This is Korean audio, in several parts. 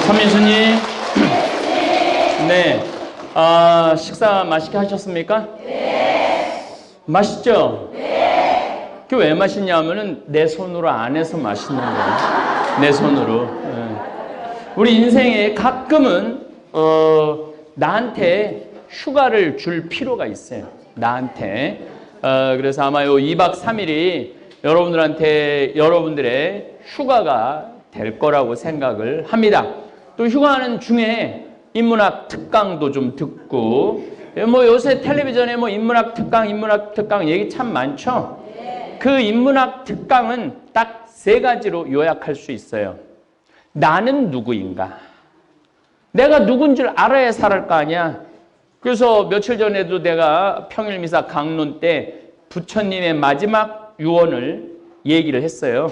선민수님, 네, 식사 맛있게 하셨습니까? 네. 맛있죠? 네. 그게 왜 맛있냐면은 내 손으로 안 해서 맛있는 거예요. 내 손으로. 네. 우리 인생에 가끔은 나한테 휴가를 줄 필요가 있어요. 나한테. 그래서 아마 요 2박 3일이 여러분들의 휴가가 될 거라고 생각을 합니다. 또 휴가하는 중에 인문학 특강도 좀 듣고, 뭐 요새 텔레비전에 뭐 인문학 특강 얘기 참 많죠? 그 인문학 특강은 딱 3가지로 요약할 수 있어요. 나는 누구인가? 내가 누군 줄 알아야 살을 거 아니야? 그래서 며칠 전에도 내가 평일미사 강론 때 부처님의 마지막 유언을 얘기를 했어요.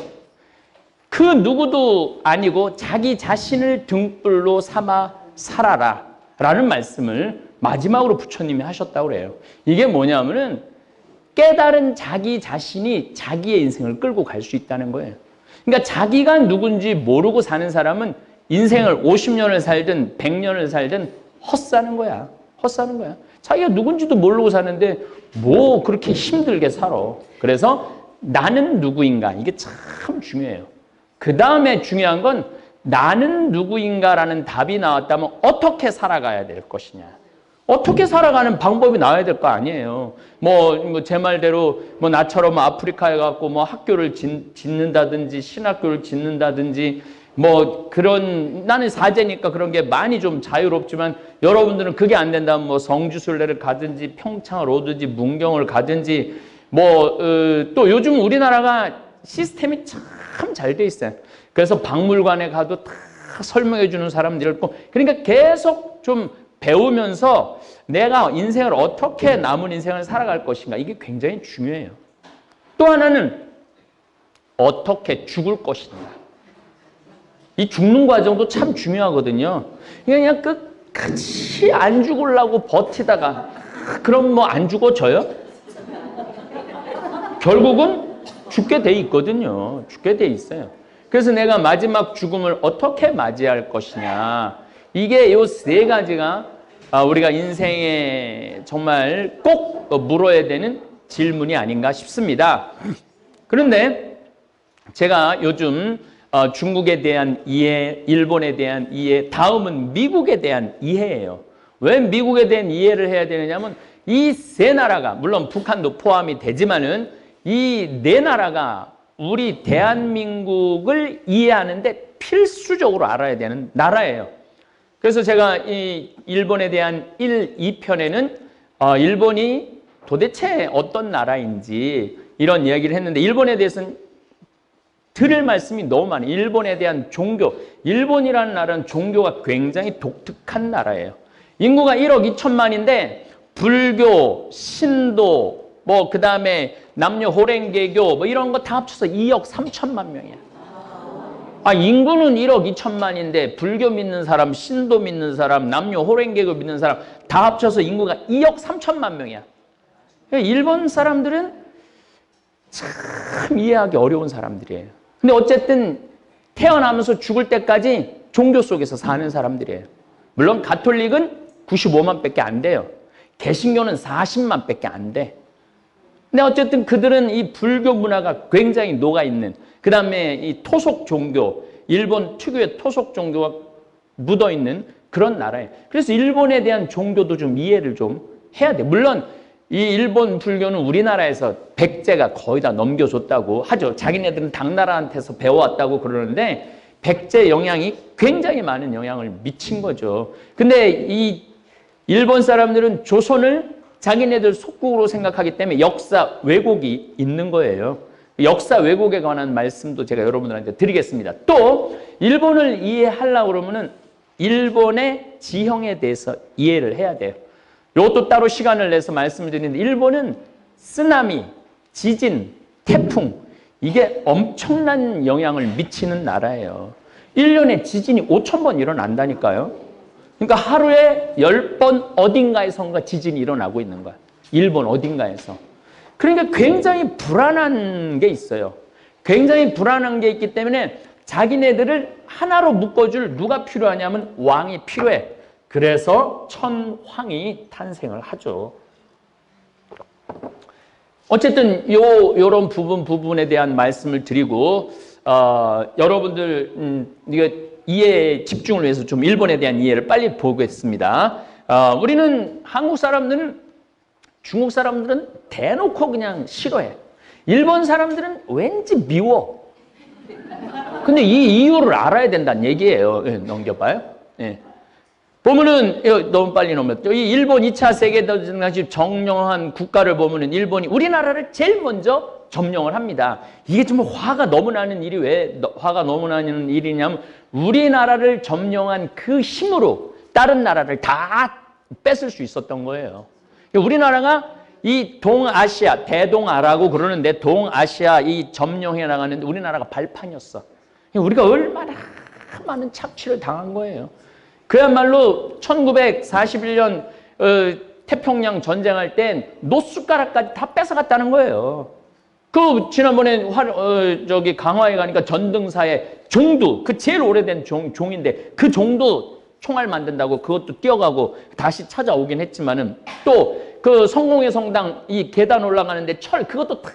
그 누구도 아니고 자기 자신을 등불로 삼아 살아라 라는 말씀을 마지막으로 부처님이 하셨다고 그래요. 이게 뭐냐면은 깨달은 자기 자신이 자기의 인생을 끌고 갈 수 있다는 거예요. 그러니까 자기가 누군지 모르고 사는 사람은 인생을 50년을 살든 100년을 살든 헛사는 거야. 헛사는 거야. 자기가 누군지도 모르고 사는데 뭐 그렇게 힘들게 살아. 그래서 나는 누구인가? 이게 참 중요해요. 그 다음에 중요한 건 나는 누구인가라는 답이 나왔다면 어떻게 살아가야 될 것이냐. 어떻게 살아가는 방법이 나와야 될 거 아니에요. 뭐 제 말대로 뭐 나처럼 아프리카에 가고 뭐 학교를 짓는다든지 신학교를 짓는다든지 뭐 그런, 나는 사제니까 그런 게 많이 좀 자유롭지만 여러분들은 그게 안 된다면 뭐 성지순례를 가든지 평창을 오든지 문경을 가든지 뭐 또 요즘 우리나라가 시스템이 참 잘 돼 있어요. 그래서 박물관에 가도 다 설명해 주는 사람들이 있고, 그러니까 계속 좀 배우면서 내가 인생을 어떻게 남은 인생을 살아갈 것인가, 이게 굉장히 중요해요. 또 하나는 어떻게 죽을 것인가. 이 죽는 과정도 참 중요하거든요. 그냥 끝까지 안 죽으려고 버티다가 그럼 뭐 안 죽어져요? 결국은 죽게 돼 있거든요. 죽게 돼 있어요. 그래서 내가 마지막 죽음을 어떻게 맞이할 것이냐. 이게 요 3가지가 우리가 인생에 정말 꼭 물어야 되는 질문이 아닌가 싶습니다. 그런데 제가 요즘 중국에 대한 이해, 일본에 대한 이해, 다음은 미국에 대한 이해예요. 왜 미국에 대한 이해를 해야 되느냐면 이 3나라가, 물론 북한도 포함이 되지만은 이 4나라가 우리 대한민국을 이해하는데 필수적으로 알아야 되는 나라예요. 그래서 제가 이 일본에 대한 1, 2편에는 일본이 도대체 어떤 나라인지 이런 이야기를 했는데, 일본에 대해서는 드릴 말씀이 너무 많아요. 일본에 대한 종교, 일본이라는 나라는 종교가 굉장히 독특한 나라예요. 인구가 1억 2천만인데 불교, 신도, 뭐 그 다음에 남녀 호랭개교 뭐 이런 거 다 합쳐서 2억 3천만 명이야. 인구는 1억 2천만인데 불교 믿는 사람, 신도 믿는 사람, 남녀 호랭개교 믿는 사람 다 합쳐서 인구가 2억 3천만 명이야. 일본 사람들은 참 이해하기 어려운 사람들이에요. 근데 어쨌든 태어나면서 죽을 때까지 종교 속에서 사는 사람들이에요. 물론 가톨릭은 95만 밖에 안 돼요. 개신교는 40만 밖에 안 돼. 근데 어쨌든 그들은 이 불교 문화가 굉장히 녹아있는, 그 다음에 이 토속 종교, 일본 특유의 토속 종교가 묻어있는 그런 나라예요. 그래서 일본에 대한 종교도 좀 이해를 좀 해야 돼. 물론 이 일본 불교는 우리나라에서 백제가 거의 다 넘겨줬다고 하죠. 자기네들은 당나라한테서 배워왔다고 그러는데 백제 영향이 굉장히 많은 영향을 미친 거죠. 근데 이 일본 사람들은 조선을 자기네들 속국으로 생각하기 때문에 역사 왜곡이 있는 거예요. 역사 왜곡에 관한 말씀도 제가 여러분들한테 드리겠습니다. 또 일본을 이해하려고 그러면은 일본의 지형에 대해서 이해를 해야 돼요. 이것도 따로 시간을 내서 말씀을 드리는데, 일본은 쓰나미, 지진, 태풍, 이게 엄청난 영향을 미치는 나라예요. 1년에 지진이 5,000번 일어난다니까요. 그러니까 하루에 10번 어딘가에선가 지진이 일어나고 있는 거야. 일본 어딘가에서. 그러니까 굉장히 불안한 게 있어요. 굉장히 불안한 게 있기 때문에 자기네들을 하나로 묶어줄 누가 필요하냐면 왕이 필요해. 그래서 천황이 탄생을 하죠. 어쨌든 요런 부분에 대한 말씀을 드리고 여러분들 이거 이해 집중을 위해서 좀 일본에 대한 이해를 빨리 보겠습니다. 우리는 한국 사람들은 중국 사람들은 대놓고 그냥 싫어해. 일본 사람들은 왠지 미워. 근데 이 이유를 알아야 된다는 얘기예요. 예, 넘겨봐요. 예. 보면은 너무 빨리 넘었죠. 이 일본 2차 세계대전 당시 점령한 국가를 보면은 일본이 우리나라를 제일 먼저 점령을 합니다. 이게 정말 화가 너무 나는 일이 왜 화가 너무 나는 일이냐면 우리나라를 점령한 그 힘으로 다른 나라를 다 뺏을 수 있었던 거예요. 우리나라가 이 동아시아, 대동아라고 그러는데 동아시아 이 점령해 나가는데 우리나라가 발판이었어. 우리가 얼마나 많은 착취를 당한 거예요. 그야말로 1941년 태평양 전쟁할 땐 노숟가락까지 다 뺏어갔다는 거예요. 그 지난번에 저기 강화에 가니까 전등사에 종도 그 제일 오래된 종인데 그 종도 총알 만든다고 그것도 뛰어가고 다시 찾아오긴 했지만은 또 그 성공의 성당 이 계단 올라가는데 철 그것도 다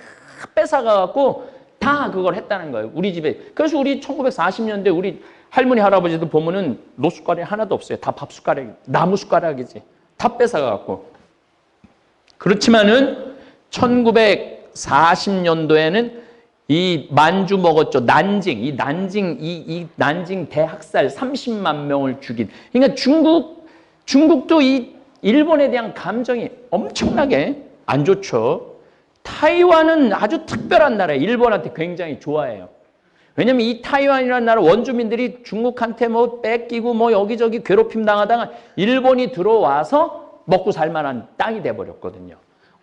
뺏어가갖고 다 그걸 했다는 거예요. 우리 집에. 그래서 우리 1940년대 우리 할머니 할아버지도 보면은 노숟가락이 하나도 없어요. 다 밥숟가락이 나무 숟가락이지. 다 뺏어가갖고. 그렇지만은 1940년도에는 이 만주 먹었죠. 난징. 이 난징 대학살 30만 명을 죽인. 그러니까 중국도 이 일본에 대한 감정이 엄청나게 안 좋죠. 타이완은 아주 특별한 나라예요. 일본한테 굉장히 좋아해요. 왜냐면 이 타이완이라는 나라 원주민들이 중국한테 뭐 뺏기고 뭐 여기저기 괴롭힘 당하다가 일본이 들어와서 먹고 살만한 땅이 돼버렸거든요.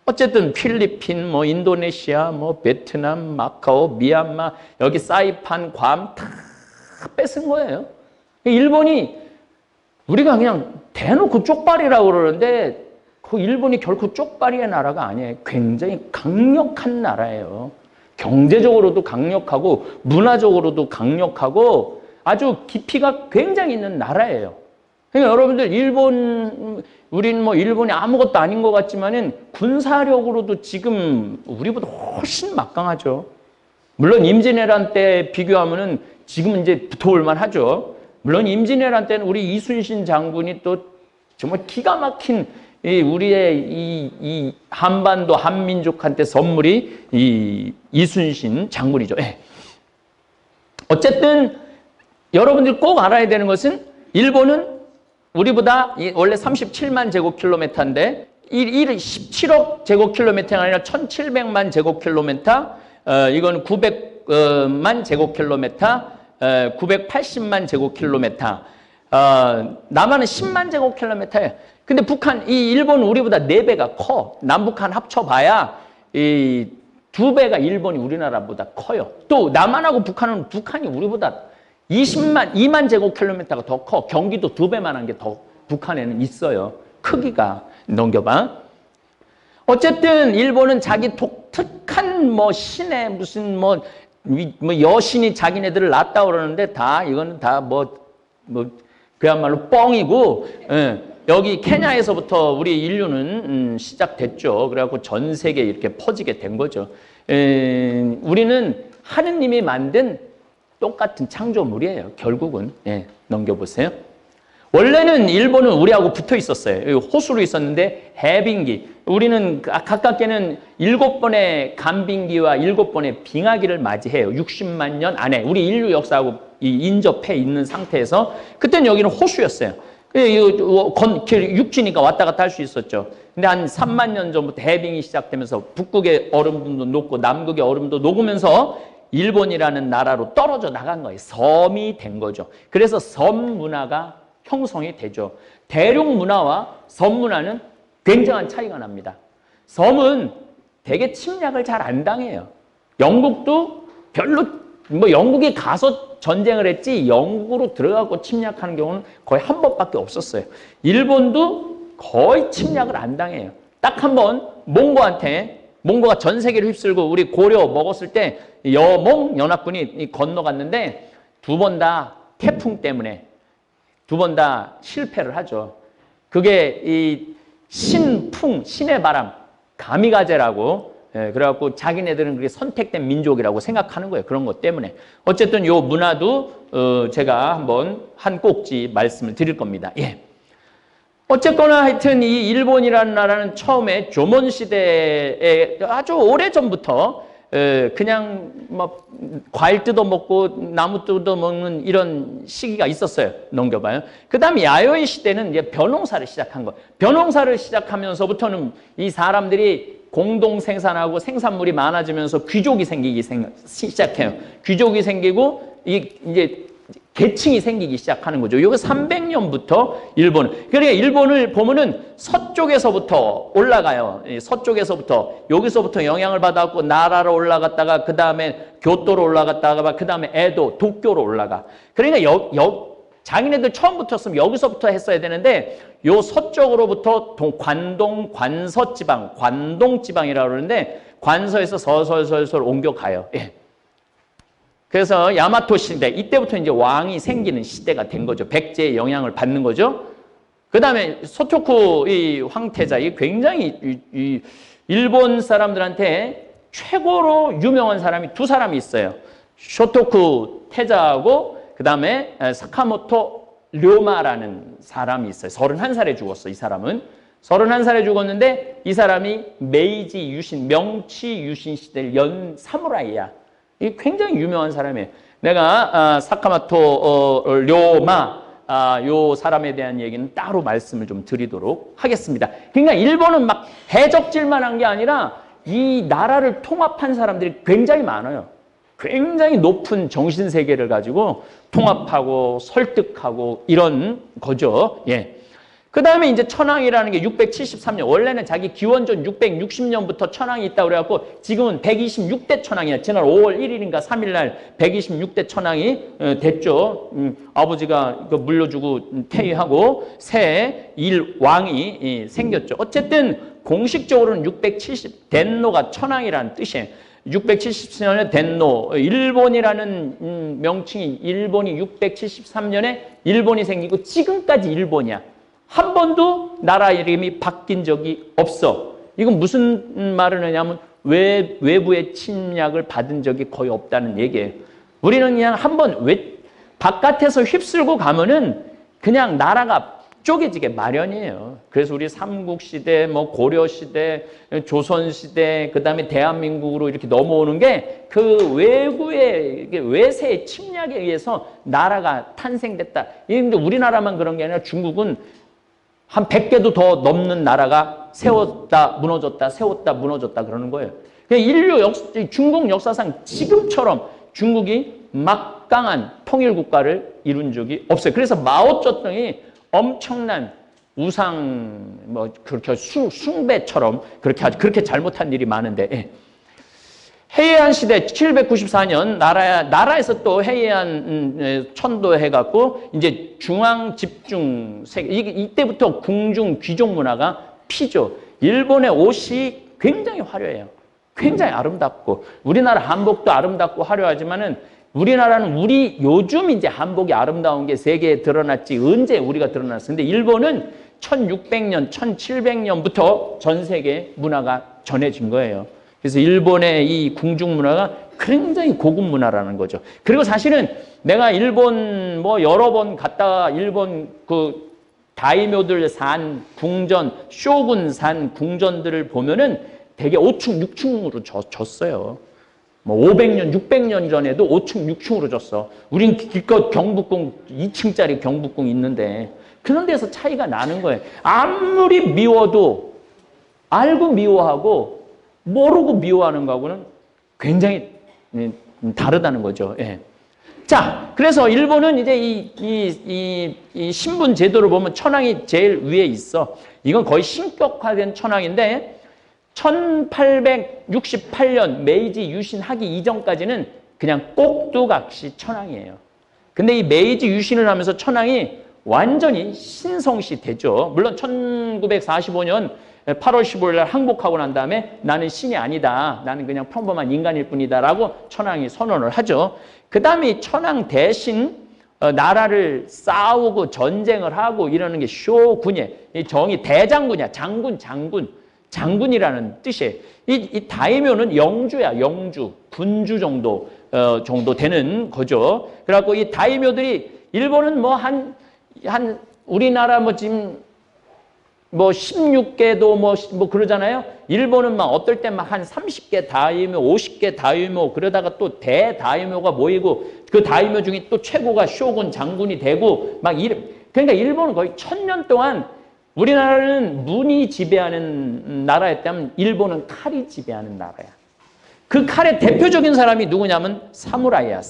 어쨌든 필리핀, 뭐 인도네시아, 뭐 베트남, 마카오, 미얀마, 여기 사이판, 괌 다 뺏은 거예요. 일본이 우리가 그냥 대놓고 쪽발이라고 그러는데 그 일본이 결코 쪽발이의 나라가 아니에요. 굉장히 강력한 나라예요. 경제적으로도 강력하고 문화적으로도 강력하고 아주 깊이가 굉장히 있는 나라예요. 그러니까 여러분들 우리는 뭐 일본이 아무것도 아닌 것 같지만은 군사력으로도 지금 우리보다 훨씬 막강하죠. 물론 임진왜란 때 비교하면은 지금은 이제 붙어올만 하죠. 물론 임진왜란 때는 우리 이순신 장군이 또 정말 기가 막힌 우리의 이 한반도 한민족한테 선물이 이 이순신 장군이죠. 예. 어쨌든 여러분들 꼭 알아야 되는 것은 일본은 우리보다 원래 37만 제곱킬로미터인데 17억 제곱킬로미터가 아니라 1700만 제곱킬로미터 이건 900만 제곱킬로미터 980만 제곱킬로미터 남한은 10만 제곱킬로미터예요. 근데 북한, 이 일본은 우리보다 4배가 커. 남북한 합쳐봐야 이 2배가 일본이 우리나라보다 커요. 또 남한하고 북한이 우리보다 2만 제곱킬로미터가 더 커. 경기도 2배만한 게 더 북한에는 있어요. 크기가. 넘겨봐. 어쨌든 일본은 자기 독특한 뭐 신의 무슨 뭐 여신이 자기네들을 낳았다 그러는데 다 이거는 다 그야말로 뻥이고 예. 여기 케냐에서부터 우리 인류는 시작됐죠. 그래갖고 전 세계에 이렇게 퍼지게 된 거죠. 우리는 하느님이 만든 똑같은 창조물이에요. 결국은. 예, 넘겨보세요. 원래는 일본은 우리하고 붙어 있었어요. 호수로 있었는데 해빙기. 우리는 가깝게는 7번의 간빙기와 7번의 빙하기를 맞이해요. 60만 년 안에. 우리 인류 역사하고 인접해 있는 상태에서 그때는 여기는 호수였어요. 육지니까 왔다 갔다 할 수 있었죠. 근데 한 3만 년 전부터 해빙이 시작되면서 북극의 얼음도 녹고 남극의 얼음도 녹으면서 일본이라는 나라로 떨어져 나간 거예요. 섬이 된 거죠. 그래서 섬 문화가 형성이 되죠. 대륙 문화와 섬 문화는 굉장한 차이가 납니다. 섬은 되게 침략을 잘 안 당해요. 영국도 별로 영국이 가서 전쟁을 했지 영국으로 들어가고 침략하는 경우는 거의 한 번밖에 없었어요. 일본도 거의 침략을 안 당해요. 딱 한 번 몽고가 전 세계를 휩쓸고 우리 고려 먹었을 때 여몽 연합군이 건너갔는데 2번 다 태풍 때문에 두 번 다 실패를 하죠. 그게 이 신풍, 신의 바람, 가미가제라고, 그래갖고 자기네들은 그게 선택된 민족이라고 생각하는 거예요. 그런 것 때문에. 어쨌든 요 문화도 제가 한번 한 꼭지 말씀을 드릴 겁니다. 예. 어쨌거나 하여튼 이 일본이라는 나라는 처음에 조몬 시대에 아주 오래전부터 그냥 뭐 과일 뜯어먹고 나무 뜯어먹는 이런 시기가 있었어요. 넘겨봐요. 그 다음에 야요이 시대는 이제 벼농사를 시작한 거예요. 벼농사를 시작하면서부터는 이 사람들이 공동 생산하고 생산물이 많아지면서 귀족이 생기기 시작해요. 귀족이 생기고 이제 계층이 생기기 시작하는 거죠. 이거 300년부터 일본. 그러니까 일본을 보면은 서쪽에서부터 올라가요. 서쪽에서부터 여기서부터 영향을 받았고 나라로 올라갔다가 그 다음에 교토로 올라갔다가 그 다음에 에도, 도쿄로 올라가. 그러니까 자기네들 처음 붙었으면 여기서부터 했어야 되는데 요 서쪽으로부터 관동, 관서지방, 관동지방이라고 그러는데 관서에서 서설설설 옮겨가요. 예. 그래서 야마토 시대, 이때부터 이제 왕이 생기는 시대가 된 거죠. 백제의 영향을 받는 거죠. 그 다음에 소토쿠 이 황태자, 이 굉장히 이 일본 사람들한테 최고로 유명한 사람이 두 사람이 있어요. 쇼토쿠 태자하고 그 다음에 사카모토 료마라는 사람이 있어요. 31살에 죽었어, 이 사람은. 31살에 죽었는데 이 사람이 메이지 유신, 명치 유신 시대 연 사무라이야. 이 굉장히 유명한 사람이에요. 내가 사카모토 료마 요 사람에 대한 얘기는 따로 말씀을 좀 드리도록 하겠습니다. 그러니까 일본은 막 해적질만 한 게 아니라 이 나라를 통합한 사람들이 굉장히 많아요. 굉장히 높은 정신세계를 가지고 통합하고 설득하고 이런 거죠. 예. 그 다음에 이제 천황이라는 게 673년, 원래는 자기 기원전 660년부터 천황이 있다고 그래갖고 지금은 126대 천황이야. 지난 5월 1일인가 3일날 126대 천황이 됐죠. 아버지가 물려주고 퇴위하고 새 일왕이 생겼죠. 어쨌든 공식적으로는 670, 덴노가 천황이라는 뜻이에요. 670년에 덴노, 일본이라는 명칭이 일본이 673년에 일본이 생기고 지금까지 일본이야. 한 번도 나라 이름이 바뀐 적이 없어. 이건 무슨 말을 하냐면 외부의 침략을 받은 적이 거의 없다는 얘기예요. 우리는 그냥 한번 바깥에서 휩쓸고 가면은 그냥 나라가 쪼개지게 마련이에요. 그래서 우리 삼국시대, 뭐 고려시대, 조선시대, 그 다음에 대한민국으로 이렇게 넘어오는 게 그 외부의 외세의 침략에 의해서 나라가 탄생됐다. 근데 우리나라만 그런 게 아니라 중국은 한 100개도 더 넘는 나라가 세웠다, 무너졌다, 세웠다, 무너졌다 그러는 거예요. 중국 역사상 지금처럼 중국이 막강한 통일국가를 이룬 적이 없어요. 그래서 마오쩌둥이 엄청난 우상, 뭐, 그렇게 숭배처럼 그렇게 잘못한 일이 많은데, 예. 해이안 시대 794년 나라에서 또 해이안 천도해갖고 이제 중앙 집중 세계 이때부터 궁중 귀족 문화가 피죠. 일본의 옷이 굉장히 화려해요. 굉장히 아름답고 우리나라 한복도 아름답고 화려하지만은 우리나라는 요즘 이제 한복이 아름다운 게 세계에 드러났지 언제 우리가 드러났어. 근데 일본은 1600년, 1700년부터 전 세계 문화가 전해진 거예요. 그래서 일본의 이 궁중 문화가 굉장히 고급 문화라는 거죠. 그리고 사실은 내가 일본 뭐 여러 번 갔다가 일본 그 다이묘들 산 궁전, 쇼군 산 궁전들을 보면은 되게 5층, 6층으로 졌어요. 뭐 500년, 600년 전에도 5층, 6층으로 졌어. 우린 기껏 경복궁 2층짜리 경복궁 있는데 그런 데서 차이가 나는 거예요. 아무리 미워도 알고 미워하고 모르고 미워하는 거하고는 굉장히 다르다는 거죠. 예. 자, 그래서 일본은 이제 이 신분 제도를 보면 천황이 제일 위에 있어. 이건 거의 신격화된 천황인데 1868년 메이지 유신하기 이전까지는 그냥 꼭두각시 천황이에요. 근데 이 메이지 유신을 하면서 천황이 완전히 신성시 되죠. 물론 1945년 8월 15일 날 항복하고 난 다음에 나는 신이 아니다. 나는 그냥 평범한 인간일 뿐이다 라고 천황이 선언을 하죠. 그 다음에 천황 대신 나라를 싸우고 전쟁을 하고 이러는 게 쇼군이에요. 이 정이 대장군이야. 장군이라는 뜻이에요. 이 다이묘는 영주야. 영주, 군주 정도 되는 거죠. 그래갖고 이 다이묘들이 일본은 뭐 한 우리나라 뭐 지금 뭐 16개도 뭐 그러잖아요. 일본은 막 어떨 때 막 한 30개 다이묘, 50개 다이묘 그러다가 또 대다이묘가 모이고 그 다이묘 중에 또 최고가 쇼군 장군이 되고 막 그러니까 일본은 거의 1000년 동안 우리나라는 문이 지배하는 나라였다면 일본은 칼이 지배하는 나라야. 그 칼의 대표적인 사람이 누구냐면 사무라이야.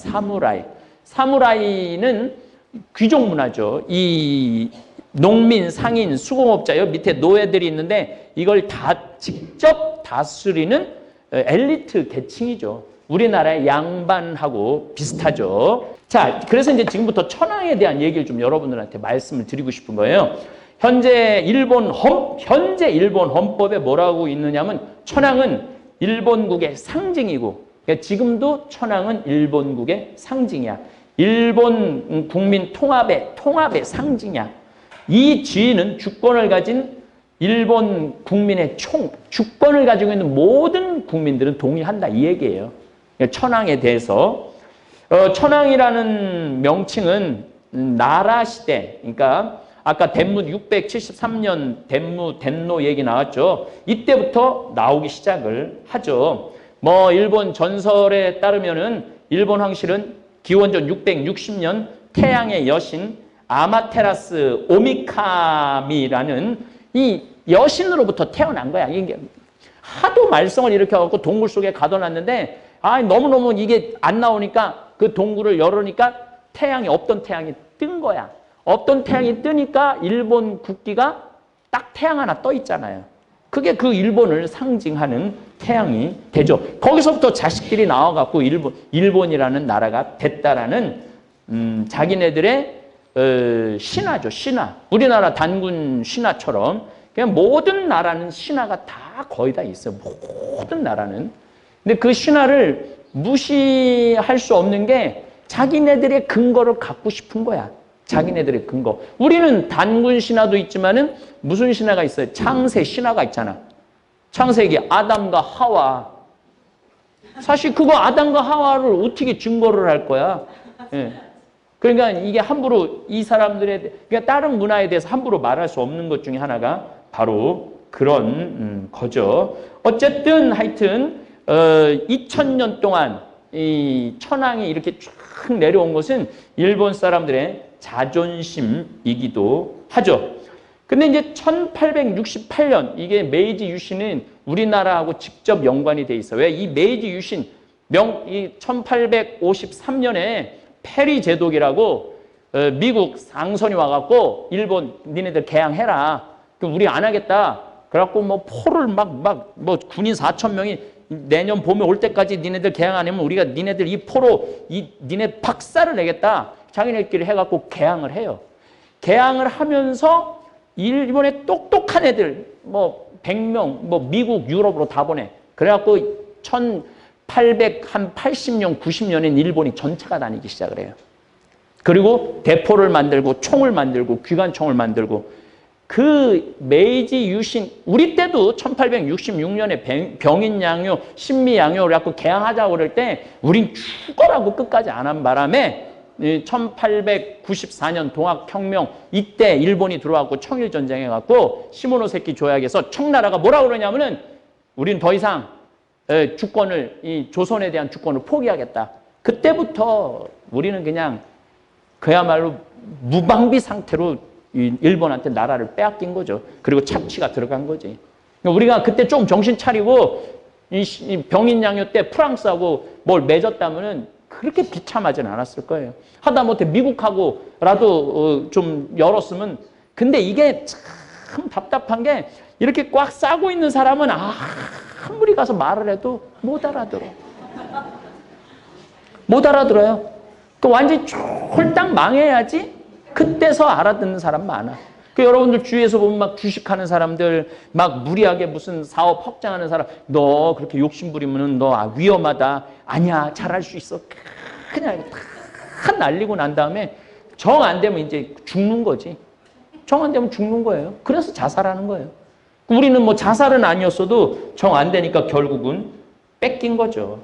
사무라이는 귀족 문화죠. 이 농민, 상인, 수공업자, 여기 밑에 노예들이 있는데 이걸 다 직접 다스리는 엘리트 계층이죠. 우리나라의 양반하고 비슷하죠. 자, 그래서 이제 지금부터 천황에 대한 얘기를 좀 여러분들한테 말씀을 드리고 싶은 거예요. 현재 일본 헌법에 뭐라고 있느냐면 천황은 일본국의 상징이고, 그러니까 지금도 천황은 일본국의 상징이야. 일본 국민 통합의 상징이야. 이 지위는 주권을 가진 일본 국민의 주권을 가지고 있는 모든 국민들은 동의한다 이 얘기예요. 천황에 대해서 천황이라는 명칭은 나라 시대, 그러니까 아까 den무 673년 den노 얘기 나왔죠. 이때부터 나오기 시작을 하죠. 뭐 일본 전설에 따르면은 일본 황실은 기원전 660년 태양의 여신 아마테라스 오미카미라는 이 여신으로부터 태어난 거야. 이게 하도 말썽을 일으켜갖고 동굴 속에 가둬놨는데 너무너무 이게 안 나오니까 그 동굴을 열으니까 없던 태양이 뜬 거야. 없던 태양이 뜨니까 일본 국기가 딱 태양 하나 떠 있잖아요. 그게 그 일본을 상징하는 태양이 되죠. 거기서부터 자식들이 나와갖고 일본이라는 나라가 됐다라는 자기네들의 신화죠. 신화. 우리나라 단군 신화처럼 그냥 모든 나라는 신화가 다 거의 다 있어요. 모든 나라는. 근데 그 신화를 무시할 수 없는 게 자기네들의 근거를 갖고 싶은 거야. 자기네들의 근거. 우리는 단군 신화도 있지만은 무슨 신화가 있어요? 창세 신화가 있잖아. 창세기 아담과 하와. 사실 그거 아담과 하와를 어떻게 증거를 할 거야? 예. 그러니까 이게 함부로 이 사람들의 그러니까 다른 문화에 대해서 함부로 말할 수 없는 것 중에 하나가 바로 그런 거죠. 어쨌든 하여튼 2000년 동안 이 천황이 이렇게 쫙 내려온 것은 일본 사람들의 자존심이기도 하죠. 근데 이제 1868년 이게 메이지 유신은 우리나라하고 직접 연관이 돼 있어. 왜? 이 메이지 유신 이 1853년에 페리 제독이라고 미국 상선이 와갖고 일본 니네들 개항해라. 우리 안 하겠다. 그래갖고 뭐 포를 뭐 군인 4,000명이 내년 봄에 올 때까지 니네들 개항 안 하면 우리가 니네들 이 포로 니네 박살을 내겠다. 자기네끼리 해갖고 개항을 해요. 개항을 하면서 일본의 똑똑한 애들 뭐 100명 뭐 미국 유럽으로 다 보내. 그래갖고 1880년 90년엔 일본이 전체가 다니기 시작을 해요. 그리고 대포를 만들고 총을 만들고 귀관총을 만들고 그 메이지 유신 우리 때도 1866년에 병인양요 신미양요를 갖고 개항하자고 그럴 때 우린 죽어라고 끝까지 안 한 바람에 1894년 동학혁명 이때 일본이 들어와갖고 청일전쟁 해갖고 시모노세키 조약에서 청나라가 뭐라고 그러냐면은 우린 더 이상 주권을 이 조선에 대한 주권을 포기하겠다. 그때부터 우리는 그냥 그야말로 무방비 상태로 일본한테 나라를 빼앗긴 거죠. 그리고 착취가 들어간 거지. 우리가 그때 좀 정신 차리고 이 병인양요 때 프랑스하고 뭘 맺었다면은 그렇게 비참하진 않았을 거예요. 하다못해 미국하고라도 좀 열었으면. 근데 이게 참 답답한 게 이렇게 꽉 싸고 있는 사람은 아무리 가서 말을 해도 못 알아들어. 못 알아들어요. 그 완전히 홀딱 망해야지 그때서 알아듣는 사람 많아. 그 여러분들 주위에서 보면 막 주식하는 사람들, 막 무리하게 무슨 사업 확장하는 사람, 너 그렇게 욕심 부리면은 너 위험하다. 아니야, 잘할 수 있어. 그냥 다 날리고 난 다음에 정 안 되면 이제 죽는 거지. 정 안 되면 죽는 거예요. 그래서 자살하는 거예요. 우리는 뭐 자살은 아니었어도 정 안 되니까 결국은 뺏긴 거죠.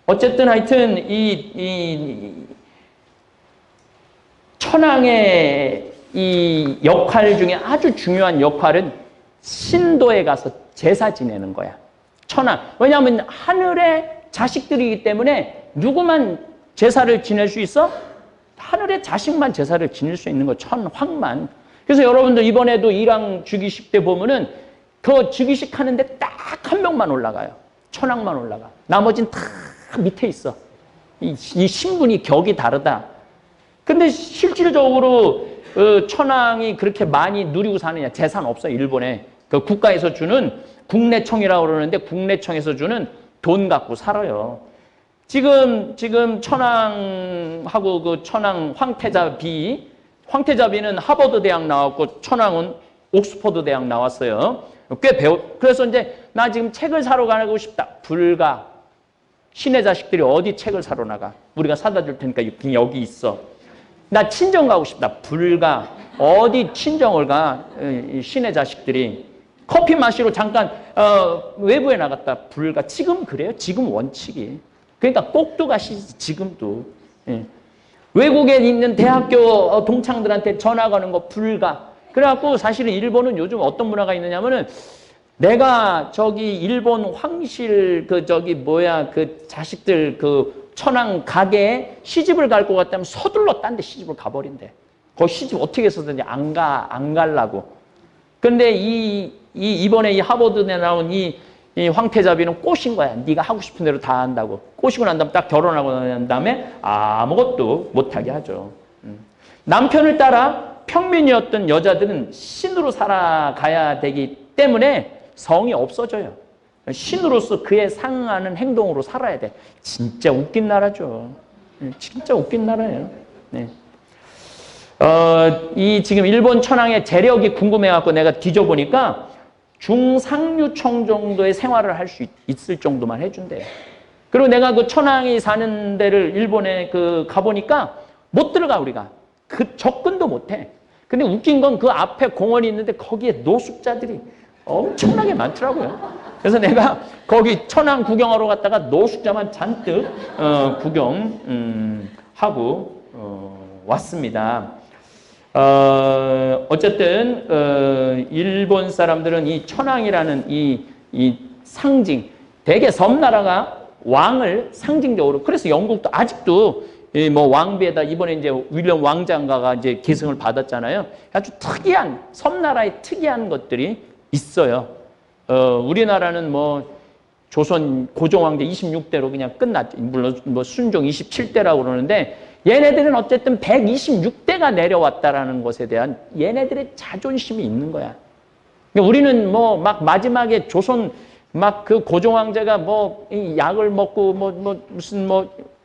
어쨌든 하여튼 이 천황의 이 역할 중에 아주 중요한 역할은 신도에 가서 제사 지내는 거야. 천황. 왜냐하면 하늘의 자식들이기 때문에 누구만 제사를 지낼 수 있어? 하늘의 자식만 제사를 지낼 수 있는 거, 천황만. 그래서 여러분들 이번에도 일왕 즉위식 때 보면은 그 즉위식 하는데 딱 한 명만 올라가요. 천황만 올라가. 나머지는 다 밑에 있어. 이 신분이 격이 다르다. 근데 실질적으로 천황이 그렇게 많이 누리고 사느냐? 재산 없어요, 일본에. 그 국가에서 주는 국내청이라고 그러는데 국내청에서 주는 돈 갖고 살아요. 지금 천황하고 그 천황 황태자비는 하버드 대학 나왔고 천황은 옥스퍼드 대학 나왔어요. 꽤 그래서 이제 나 지금 책을 사러 가고 싶다. 불가. 신의 자식들이 어디 책을 사러 나가? 우리가 사다 줄 테니까 여기 있어. 나 친정 가고 싶다. 불가. 어디 친정을 가? 신의 자식들이. 커피 마시러 잠깐 외부에 나갔다. 불가. 지금 그래요? 지금 원칙이. 그러니까 꼭두 가시지 지금도. 예. 외국에 있는 대학교 동창들한테 전화 거는 거 불가. 그래갖고 사실은 일본은 요즘 어떤 문화가 있느냐면은 내가 저기 일본 황실 그 자식들 그 천황 가게에 시집을 갈 것 같다면 서둘러 딴 데 시집을 가버린대. 거기 시집 어떻게 해서든지 안 가려고. 근데 이번에 이 하버드에 나온 이 황태자비는 꼬신 거야. 네가 하고 싶은 대로 다 한다고. 꼬시고 난 다음에 딱 결혼하고 난 다음에 아무것도 못하게 하죠. 남편을 따라 평민이었던 여자들은 신으로 살아가야 되기 때문에 성이 없어져요. 신으로서 그에 상응하는 행동으로 살아야 돼. 진짜 웃긴 나라죠. 진짜 웃긴 나라예요. 네. 이 지금 일본 천황의 재력이 궁금해갖고 내가 뒤져보니까 중상류청 정도의 생활을 할 수 있을 정도만 해준대요. 그리고 내가 그 천황이 사는 데를 일본에 가보니까 못 들어가, 우리가. 접근도 못 해. 근데 웃긴 건 그 앞에 공원이 있는데 거기에 노숙자들이 엄청나게 많더라고요. 그래서 내가 거기 천황 구경하러 갔다가 노숙자만 잔뜩 구경하고 왔습니다. 어쨌든 일본 사람들은 이 천황이라는 이 상징, 대개 섬나라가 왕을 상징적으로, 그래서 영국도 아직도 뭐 왕비에다 이번에 이제 윌리엄 왕자인가가 이제 계승을 받았잖아요. 아주 특이한 섬나라의 특이한 것들이 있어요. 우리나라는 뭐 조선 고종왕제 26대로 그냥 끝났죠. 물론 뭐 순종 27대라고 그러는데 얘네들은 어쨌든 126대가 내려왔다라는 것에 대한 얘네들의 자존심이 있는 거야. 그러니까 우리는 뭐 막 마지막에 조선 막 그 고종왕제가 뭐 약을 먹고 무슨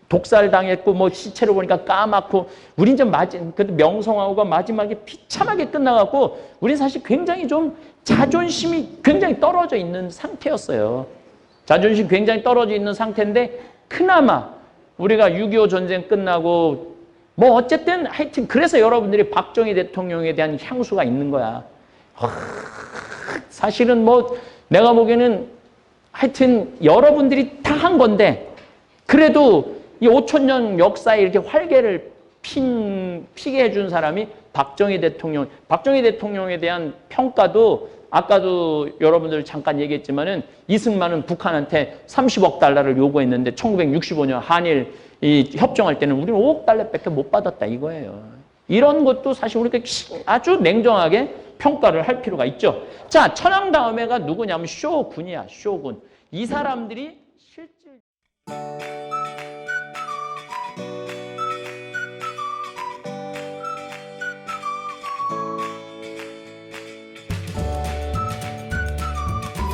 독살 당했고 뭐 시체를 보니까 까맣고 우린 좀 그래도 명성황후가 마지막에 비참하게 끝나갖고 우린 사실 굉장히 좀 자존심이 굉장히 떨어져 있는 상태였어요. 자존심이 굉장히 떨어져 있는 상태인데 그나마 우리가 6.25 전쟁 끝나고 뭐 어쨌든 하여튼 그래서 여러분들이 박정희 대통령에 대한 향수가 있는 거야. 사실은 뭐 내가 보기에는 하여튼 여러분들이 다 한 건데 그래도 이 5,000년 역사에 이렇게 활개를 피게 해준 사람이 박정희 대통령에 대한 평가도 아까도 여러분들 잠깐 얘기했지만은 이승만은 북한한테 30억 달러를 요구했는데 1965년 한일 협정할 때는 우리는 5억 달러밖에 못 받았다 이거예요. 이런 것도 사실 우리가 아주 냉정하게 평가를 할 필요가 있죠. 자, 천황 다음에가 누구냐면 쇼군이야, 쇼군. 이 사람들이 실질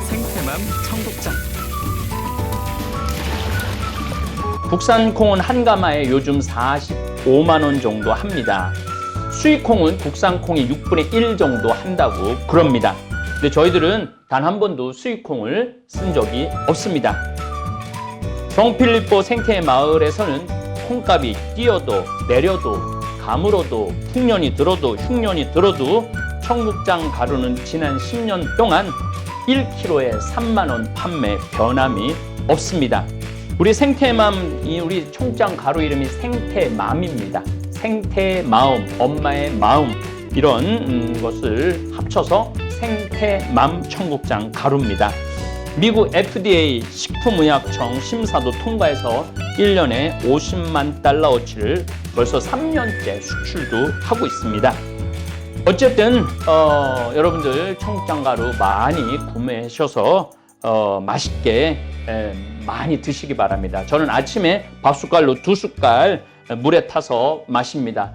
생태맘 청국장. 국산 콩은 한 가마에 요즘 45만 원 정도 합니다. 수입 콩은 국산 콩이 6분의 1 정도 한다고 그럽니다. 근데 저희들은 단 한 번도 수입 콩을 쓴 적이 없습니다. 성필리포 생태 마을에서는 콩값이 뛰어도 내려도 가물어도 풍년이 들어도 흉년이 들어도 청국장 가루는 지난 10년 동안 1kg에 3만 원 판매 변함이 없습니다. 우리 생태맘, 우리 청국장 가루 이름이 생태맘입니다. 생태마음, 엄마의 마음, 이런 것을 합쳐서 생태맘 청국장 가루입니다. 미국 FDA 식품의약청 심사도 통과해서 1년에 50만 달러어치를 벌써 3년째 수출도 하고 있습니다. 어쨌든 여러분들 청국장 가루 많이 구매하셔서 맛있게 많이 드시기 바랍니다. 저는 아침에 밥숟갈로 2숟갈 물에 타서 마십니다.